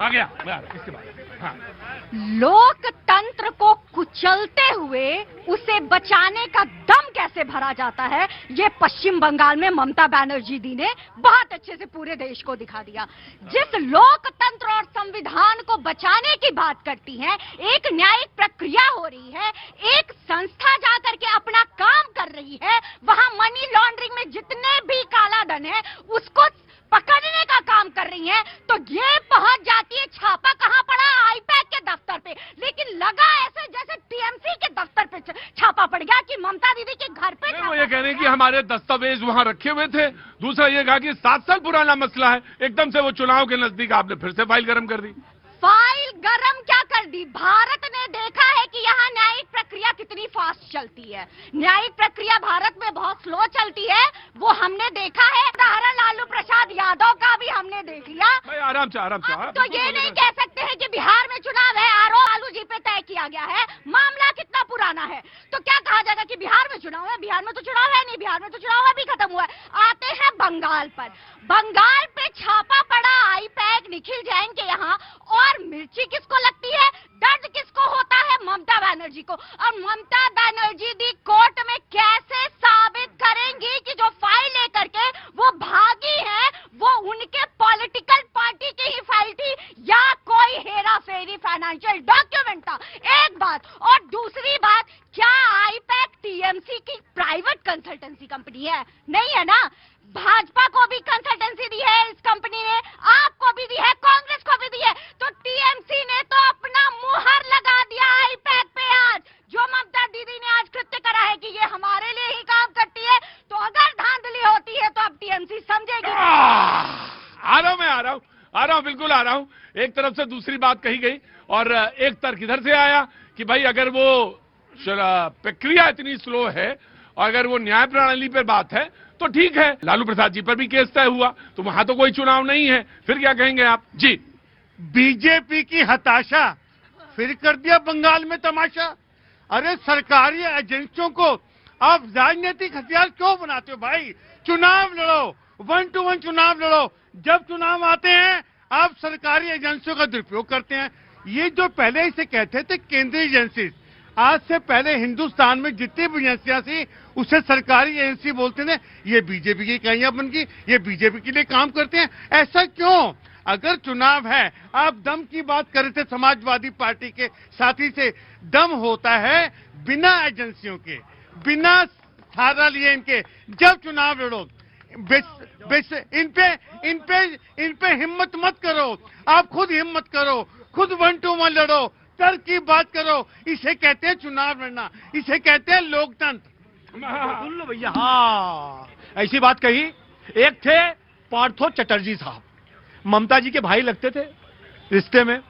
आ गया इसके बाद। हाँ। लोकतंत्र को कुचलते हुए उसे बचाने का दम कैसे भरा जाता है, ये पश्चिम बंगाल में ममता बनर्जी दी ने बहुत अच्छे से पूरे देश को दिखा दिया। जिस लोकतंत्र और संविधान को बचाने की बात करती हैं, एक न्यायिक प्रक्रिया हो रही है, एक संस्था जाकर के अपना काम कर रही है, वहां मनी लॉन्ड्रिंग में जितने भी काला धन है उसको पकड़ने का काम कर रही हैं, तो ये पहुंच जाती है छापा कहां पड़ा, आईपैक के दफ्तर पे। लेकिन लगा ऐसे जैसे टीएमसी के दफ्तर पे छापा पड़ गया कि ममता दीदी के घर पे। वो ये कह रहे हैं कि हमारे दस्तावेज वहां रखे हुए थे। दूसरा ये कहा कि 7 साल पुराना मसला है, एकदम से वो चुनाव के नजदीक आपने फिर से फाइल गरम कर दी। फाइल गरम क्या कर दी? भारत ने देखा है कि यहाँ न्यायिक प्रक्रिया कितनी फास्ट चलती है। न्यायिक प्रक्रिया भारत में बहुत स्लो चलती है, वो हमने देखा है। उदाहरण लालू प्रसाद यादव का भी हमने देख लिया। भाई आराम से तो ये नहीं कह सकते हैं कि बिहार में चुनाव है, आरोप लालू जी पे तय किया गया है, मामला कितना पुराना है, तो क्या कहा जाएगा कि बिहार में चुनाव है? बिहार में तो चुनाव है नहीं, बिहार में तो चुनाव अभी खत्म हुआ है। आते हैं बंगाल पर। बंगाल पे छापा पड़ा आईपैक निखिल जैन के यहाँ, और मिर्ची किसको लगती है, दर्द किसको होता है? ममता बनर्जी को। और ममता बनर्जी दी कोर्ट में कैसे साबित करेंगी कि जो फाइल लेकर के वो भागी है वो उनके पॉलिटिकल पार्टी की ही फाइल थी या कोई हेरा फेरी फाइनेंशियल डॉक्यूमेंट था? एक बात। और दूसरी बात, क्या आईपैक टीएमसी की प्राइवेट कंसल्टेंसी कंपनी है? नहीं है ना। भाजपा को भी कंसल्टेंसी दी है इस कंपनी ने, आपको भी दी है, कांग्रेस को भी दी है। तो टीएमसी ने तो अपना मुहर लगा दिया आईपैक पे। आज जो ममता दीदी ने आज कृत्य करा है कि ये हमारे लिए ही काम करती है, तो अगर धांधली होती है तो अब टीएमसी समझेगी। आ रहा हूं, बिल्कुल आ रहा हूं। एक तरफ से दूसरी बात कही गई और एक तर्क इधर से आया कि भाई अगर वो प्रक्रिया इतनी स्लो है और अगर वो न्याय प्रणाली पर बात है तो ठीक है। लालू प्रसाद जी पर भी केस तय हुआ, तो वहां तो कोई चुनाव नहीं है, फिर क्या कहेंगे आप? जी, बीजेपी की हताशा, फिर कर दिया बंगाल में तमाशा। अरे सरकारी एजेंसियों को आप राजनीतिक हथियार क्यों बनाते हो भाई? चुनाव लड़ो, 1 to 1 चुनाव लड़ो। जब चुनाव आते हैं आप सरकारी एजेंसियों का दुरुपयोग करते हैं। ये जो पहले इसे कहते थे केंद्रीय एजेंसी, आज से पहले हिंदुस्तान में जितनी भी एजेंसियां थी उसे सरकारी एजेंसी बोलते थे। ये बीजेपी की इकाइयां बन गई, ये बीजेपी के लिए काम करते हैं। ऐसा क्यों? अगर चुनाव है, आप दम की बात कर रहे थे समाजवादी पार्टी के साथी से, दम होता है बिना एजेंसियों के, बिना सहारा लिए इनके। जब चुनाव लड़ो, इन पे हिम्मत मत करो। आप खुद हिम्मत करो, खुद 1 to 1 लड़ो, तर्क की बात करो। इसे कहते हैं चुनाव लड़ना, इसे कहते हैं लोकतंत्र। सुन लो भैया, हाँ ऐसी बात कही। एक थे पार्थो चटर्जी साहब, ममता जी के भाई लगते थे रिश्ते में।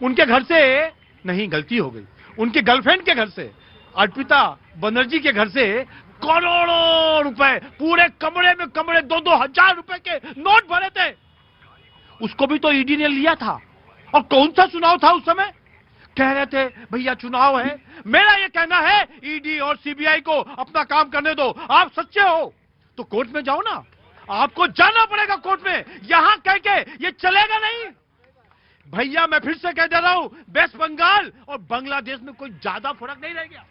उनके घर से नहीं, गलती हो गई, उनके गर्लफ्रेंड के घर से, अर्पिता बनर्जी के घर से करोड़ों रुपए, पूरे कमरे में कमरे, 2-2 हजार रुपए के नोट भरे थे। उसको भी तो ईडी ने लिया था। और कौन सा चुनाव था उस समय? कह रहे थे भैया चुनाव है। मेरा ये कहना है ईडी और सीबीआई को अपना काम करने दो। आप सच्चे हो तो कोर्ट में जाओ ना, आपको जाना पड़ेगा कोर्ट में। यहां कह के ये चलेगा नहीं भैया। मैं फिर से कह दे रहा हूं, वेस्ट बंगाल और बांग्लादेश में कोई ज्यादा फर्क नहीं रह गया।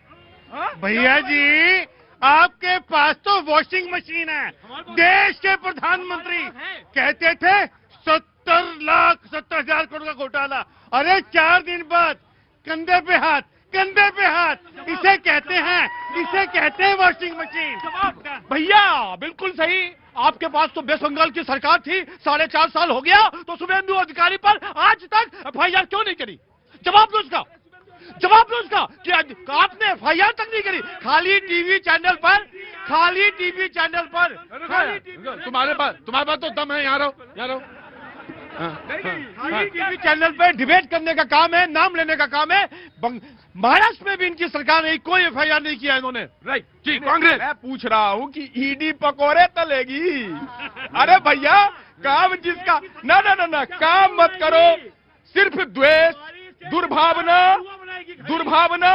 भैया जी, आपके पास तो वॉशिंग मशीन है। देश के प्रधानमंत्री कहते थे 70,70,000 करोड़ का घोटाला, अरे 4 दिन बाद कंधे पे हाथ, कंधे पे हाथ। इसे कहते हैं वॉशिंग मशीन। भैया बिल्कुल सही। आपके पास तो वेस्ट बंगाल की सरकार थी, 4.5 साल हो गया, तो शुभेंदु अधिकारी पर आज तक एफआईआर क्यों नहीं करी? जवाब दो उसका कि आपने एफआईआर तक नहीं करी। खाली टीवी चैनल पर तुम्हारे पास तो दम है। यहाँ रहो। टीवी चैनल पे डिबेट करने का काम है, नाम लेने का काम है। महाराष्ट्र में भी इनकी सरकार ने कोई एफआईआर नहीं किया इन्होंने। राइट जी, कांग्रेस। मैं पूछ रहा हूँ कि ईडी पकोड़े तलेगी? अरे भैया, काम जिसका ना काम मत करो। सिर्फ द्वेष, दुर्भावना।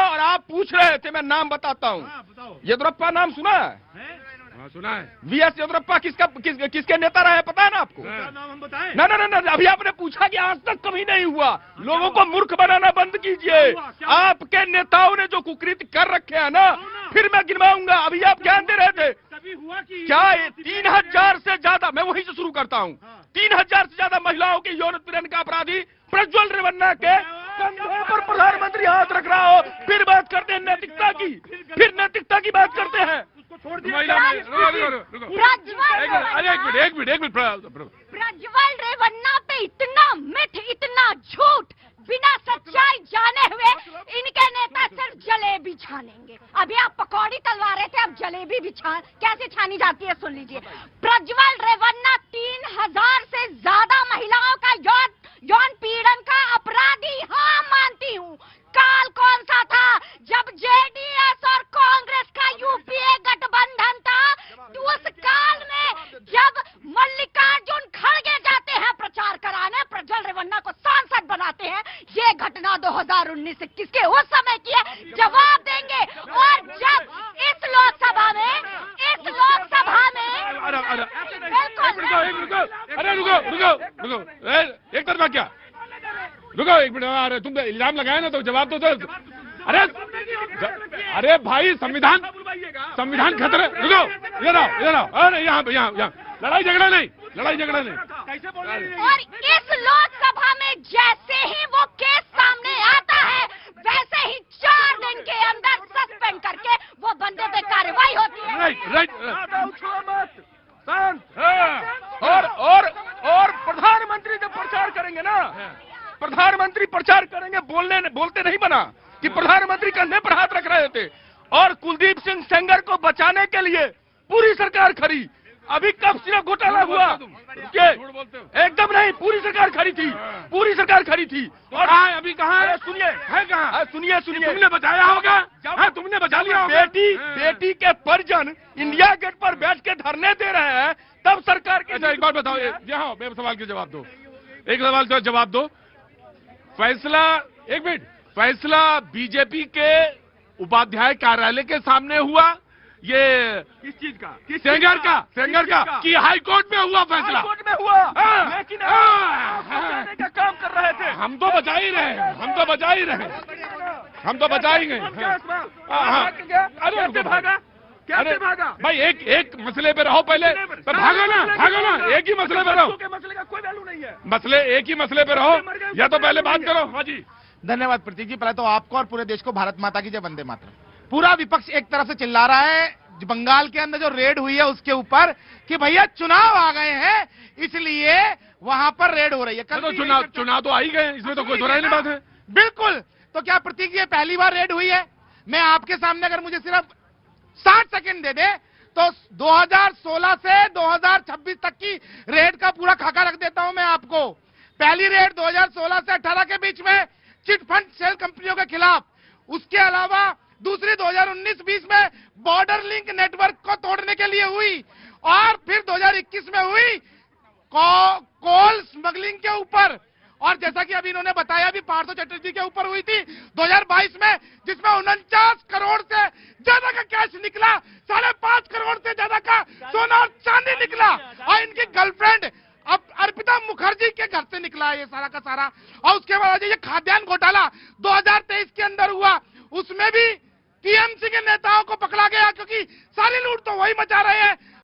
और आप पूछ रहे थे, मैं नाम बताता हूँ। येदियुरप्पा नाम सुना है? हाँ, सुना है। वीएस येदियुरप्पा किसके नेता रहे पता है ना आपको? नाम हम बताएं? ना ना ना ना, अभी आपने पूछा कि आज तक कभी नहीं हुआ। लोगों को मूर्ख बनाना बंद कीजिए। आपके नेताओं ने जो कुकृत्य कर रखे हैं ना, फिर मैं गिनवाऊंगा। अभी आप ज्ञान दे रहे थे कभी हुआ कि क्या? 3000 से ज्यादा, मैं वहीं से शुरू करता हूँ। 3000 से ज्यादा महिलाओं के यौन उत्पीड़न का अपराधी प्रज्वल रेवन्ना के कंधे पर प्रधानमंत्री हाथ रख रहा हो, फिर बात करते हैं नैतिकता की, फिर नैतिकता की बात करते हैं। उसको छोड़ दिया। महिला में- रुको। एक मिनट प्रज्वल रेवन्ना पे इतना मिथ, इतना झूठ, बिना सच्चाई जाने हुए इनके नेता सिर्फ जलेबी छानेंगे। अभी आप पकौड़ी तलवा रहे थे, अब जलेबी भी कैसे छानी जाती है सुन लीजिए। प्रज्वल रेवन्ना 3000 से ज्यादा महिलाओं का यौन पीड़न का अपराधी, हाँ मानती हूँ। काल कौन सा था? जब जेडीएस और कांग्रेस का यूपीए गठबंधन था, तो उस काल में जब मल्लिकार्जुन खड़गे जाते हैं प्रचार कराने, प्रज्वल रेवन्ना को सांसद बनाते हैं। ये घटना 2019-21 के उस समय की है, जवाब देंगे। और जब इस लोकसभा में रुको एक तरफा क्या? रुको एक मिनट। अरे तुम इल्जाम लगाए ना तो जवाब दो। अरे भाई संविधान खतरे। रुको इधर आओ। अरे यहाँ लड़ाई झगड़ा नहीं। कैसे बोल रहे हैं? और इस लोकसभा में जैसे ही वो केस सामने आता है, वैसे ही 4 दिन के अंदर सस्पेंड करके वो बंदे पे कार्रवाई होती है। राइट। शांत। और प्रधानमंत्री जब प्रचार करेंगे ना, प्रधानमंत्री प्रचार करेंगे, बोलते नहीं बना कि प्रधानमंत्री कंधे पर हाथ रख रहे थे। और कुलदीप सिंह सेंगर को बचाने के लिए पूरी सरकार खड़ी। अभी कब सिर्फ घोटाला हुआ एकदम नहीं, पूरी सरकार खड़ी थी। और अभी कहाँ है? सुनिए तुमने बचाया होगा। हाँ, तुमने बचा लिया होगा। बेटी के परिजन इंडिया गेट पर बैठ के धरने दे रहे हैं, तब सरकार के। अच्छा एक बात बताओ, यहाँ मेरे सवाल के जवाब दो। एक सवाल का जवाब दो। फैसला बीजेपी के उपाध्याय कार्यालय के सामने हुआ। ये किस चीज का? सेंगर का कि हाई कोर्ट में हुआ फैसला। हाई कोर्ट में हुआ, हाँ, लेकिन हाँ, बचाने का काम कर रहे थे। हम तो बचा ही रहे। हम तो बचाएंगे। कैसे भागा? भाई एक मसले पे रहो पहले। तो भागो ना। एक ही मसले पे रहो। के मसले का कोई वैल्यू नहीं है। एक ही मसले पे रहो, या तो पहले बात करो। हाँ जी। धन्यवाद प्रतीक जी। पहले तो आपको और पूरे देश को भारत माता की जय, वंदे मातरम। पूरा विपक्ष एक तरफ से चिल्ला रहा है बंगाल के अंदर जो रेड हुई है उसके ऊपर कि भैया चुनाव आ गए हैं, इसलिए वहां पर रेड हो रही है। तो चुनाव तो आ ही गए, इसमें तो कोई दोहराई नहीं बात है। बिल्कुल। तो क्या प्रतीक जी पहली बार रेड हुई है? मैं आपके सामने अगर मुझे सिर्फ 60 सेकंड दे दे तो 2016 से 2026 तक की रेड का पूरा खाका रख देता हूं मैं आपको। पहली रेड 2016 से 18 के बीच में चिट फंड सेल कंपनियों के खिलाफ। उसके अलावा दूसरी 2019-20 में बॉर्डर लिंक नेटवर्क को तोड़ने के लिए हुई, और फिर 2021 में हुई कोल स्मगलिंग के ऊपर, और जैसा कि अभी इन्होंने बताया भी पार्थो चटर्जी के ऊपर हुई थी 2022 में, जिसमें 49 करोड़ से ज्यादा का कैश निकला, 5.5 करोड़ से ज्यादा का सोना और चांदी निकला, और इनकी गर्लफ्रेंड अब अर्पिता मुखर्जी के घर से निकला है ये सारा का सारा। और उसके बाद ये खाद्यान्न घोटाला 2023 के अंदर हुआ, उसमें भी टीएमसी के नेताओं को पकड़ा गया, क्योंकि सारी लूट तो वही मचा रहे हैं